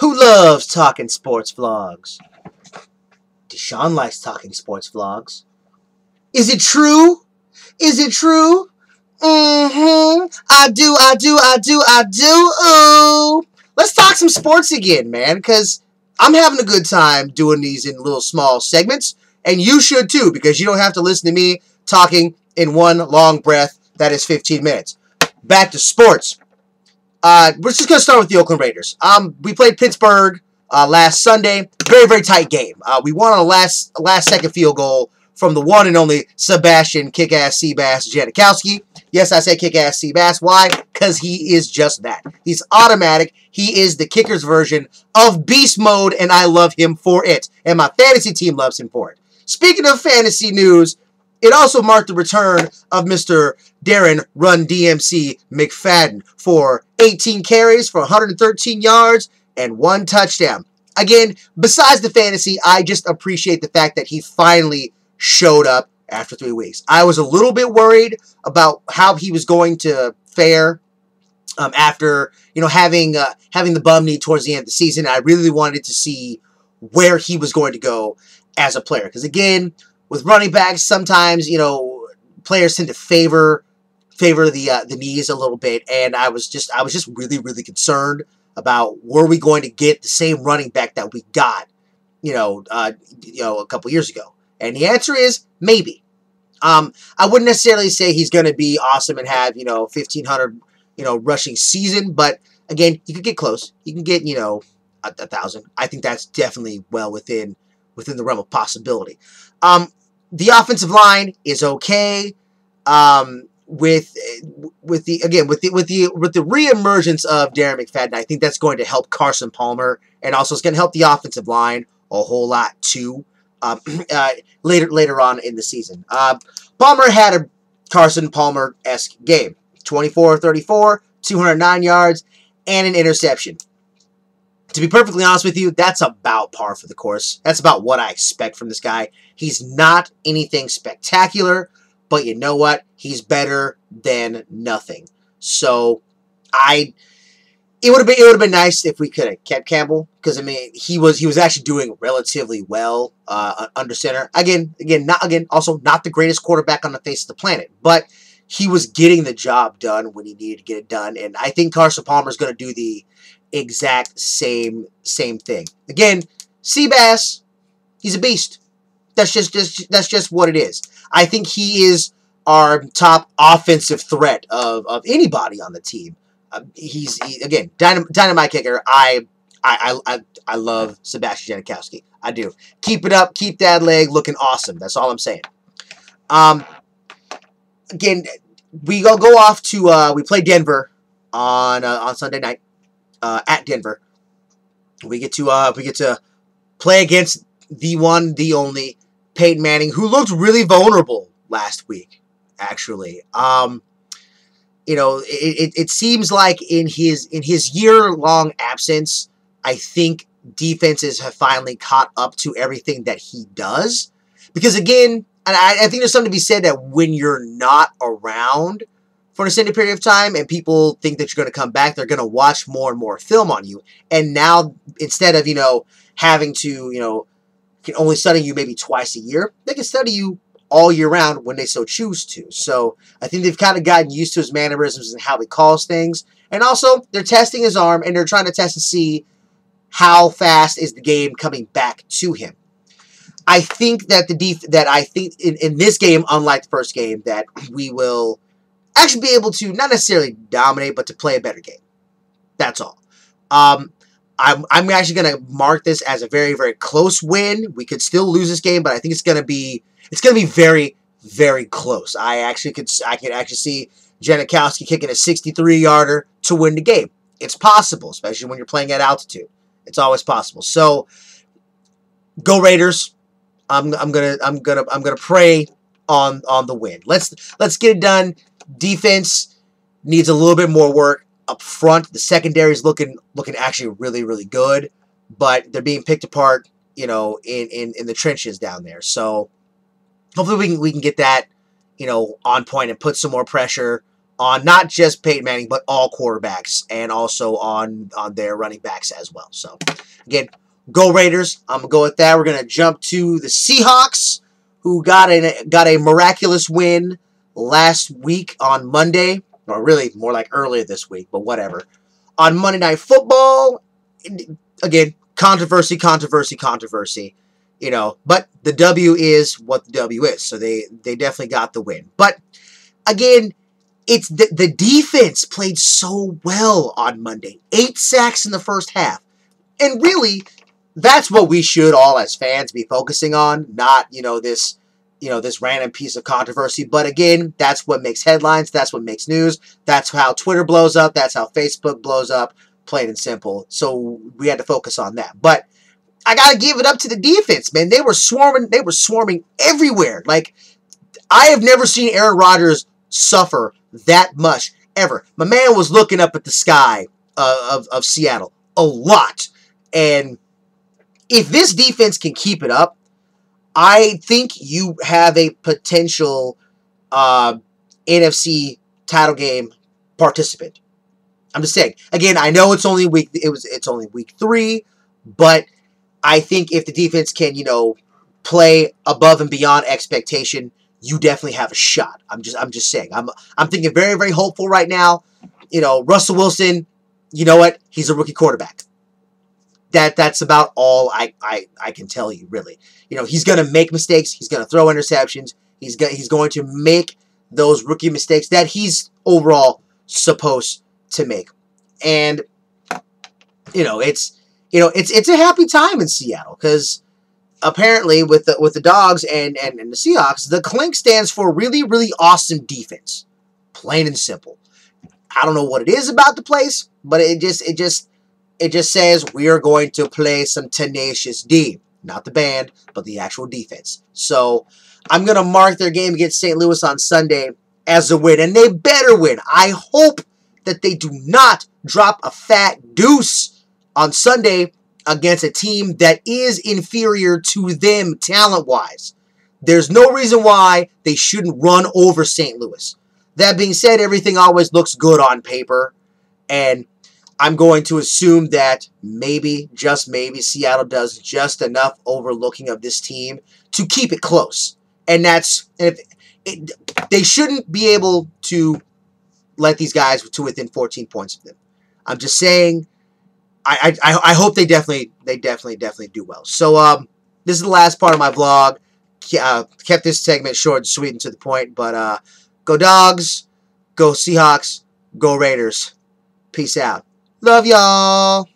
Who loves talking sports vlogs? Deshaun likes talking sports vlogs. Is it true? Is it true? I do. Ooh. Let's talk some sports again, man, because I'm having a good time doing these in little small segments, and you should too, because you don't have to listen to me talking in one long breath that is 15 minutes. Back to sports. We're just going to start with the Oakland Raiders. We played Pittsburgh last Sunday. Very, very tight game. We won on a last-second field goal from the one and only Sebastian Kick-Ass Seabass Janikowski. Yes, I say Kick-Ass Seabass. Why? Because he is just that. He's automatic. He is the kicker's version of beast mode, and I love him for it. And my fantasy team loves him for it. Speaking of fantasy news, it also marked the return of Mr. Darren Run DMC McFadden for 18 carries for 113 yards and 1 touchdown. Again, besides the fantasy, I just appreciate the fact that he finally showed up after 3 weeks. I was a little bit worried about how he was going to fare after having the bum knee towards the end of the season. I really wanted to see where he was going to go as a player, because again, with running backs, sometimes players tend to favor the knees a little bit, and I was just really, really concerned about, were we going to get the same running back that we got a couple years ago? And the answer is maybe. I wouldn't necessarily say he's going to be awesome and have 1,500 rushing season, but again, he could get close. He can get 1,000. I think that's definitely well within the realm of possibility. The offensive line is okay. With the reemergence of Darren McFadden, I think that's going to help Carson Palmer, and also it's going to help the offensive line a whole lot too. Later on in the season, Palmer had a Carson Palmer-esque game: 24-34, 209 yards, and an interception. To be perfectly honest with you, that's about par for the course. That's about what I expect from this guy. He's not anything spectacular, but you know what? He's better than nothing. So, it would have been nice if we could have kept Campbell, because he was actually doing relatively well under center. Also not the greatest quarterback on the face of the planet, but he was getting the job done when he needed to get it done, and I think Carson Palmer is going to do the exact same thing. Again, Seabass, he's a beast. That's just what it is. I think he is our top offensive threat of anybody on the team. He's dynamite kicker. I love Sebastian Janikowski. I do. Keep it up. Keep that leg looking awesome. That's all I'm saying. Again, we go off to we play Denver on Sunday night at Denver. We get to play against the one, the only Peyton Manning, who looked really vulnerable last week. Actually, it seems like in his year-long absence, I think defenses have finally caught up to everything that he does. Because again, and I think there's something to be said that when you're not around for an extended period of time and people think that you're going to come back, they're going to watch more and more film on you. And now, instead of, having to, can only study you maybe twice a year, they can study you all year round when they so choose to. So I think they've kind of gotten used to his mannerisms and how he calls things. And also, they're testing his arm, and they're trying to test and see how fast is the game coming back to him. I think that in this game, unlike the first game, that we will actually be able to not necessarily dominate, but to play a better game. That's all. I'm actually going to mark this as a very, very close win. We could still lose this game, but I think it's going to be very, very close. I can actually see Janikowski kicking a 63-yarder to win the game. It's possible, especially when you're playing at altitude. It's always possible. So, go Raiders. I'm gonna pray on the win. Let's get it done. Defense needs a little bit more work up front. The secondary is looking actually really, really good, but they're being picked apart, in the trenches down there. So hopefully we can get that, on point and put some more pressure on not just Peyton Manning, but all quarterbacks, and also on their running backs as well. So, again, go Raiders. I'm going to go with that. We're going to jump to the Seahawks, who got a miraculous win last week on Monday, or really more like earlier this week, but whatever. On Monday Night Football, again, controversy, you know, but the W is what the W is, so they definitely got the win. But again, it's the defense played so well on Monday. 8 sacks in the first half. And really, that's what we should all as fans be focusing on, not, this random piece of controversy. But again, that's what makes headlines, that's what makes news, that's how Twitter blows up, that's how Facebook blows up, plain and simple. So we had to focus on that. But I gotta give it up to the defense, man. They were swarming everywhere. Like, I have never seen Aaron Rodgers suffer that much ever. My man was looking up at the sky of Seattle a lot. And if this defense can keep it up, I think you have a potential NFC title game participant. I'm just saying. Again, I know it's only week 3, but I think if the defense can, play above and beyond expectation, you definitely have a shot. I'm just saying. I'm thinking very, very hopeful right now. Russell Wilson, you know what? He's a rookie quarterback. That's about all I can tell you, really. He's going to make mistakes. He's going to throw interceptions. He's going to make those rookie mistakes that he's overall supposed to make. And it's a happy time in Seattle, because apparently with the Dogs and the Seahawks, the clink stands for really, really awesome defense. Plain and simple. I don't know what it is about the place, but it just says we are going to play some tenacious D. Not the band, but the actual defense. So I'm going to mark their game against St. Louis on Sunday as a win, and they better win. I hope that they do not drop a fat deuce on Sunday against a team that is inferior to them talent-wise. There's no reason why they shouldn't run over St. Louis. That being said, everything always looks good on paper, and I'm going to assume that maybe, just maybe, Seattle does just enough overlooking of this team to keep it close. And they shouldn't be able to let these guys to within 14 points of them. I'm just saying, I hope they definitely do well. So this is the last part of my vlog. Kept this segment short and sweet and to the point, but go Dogs, go Seahawks, go Raiders. Peace out. Love y'all.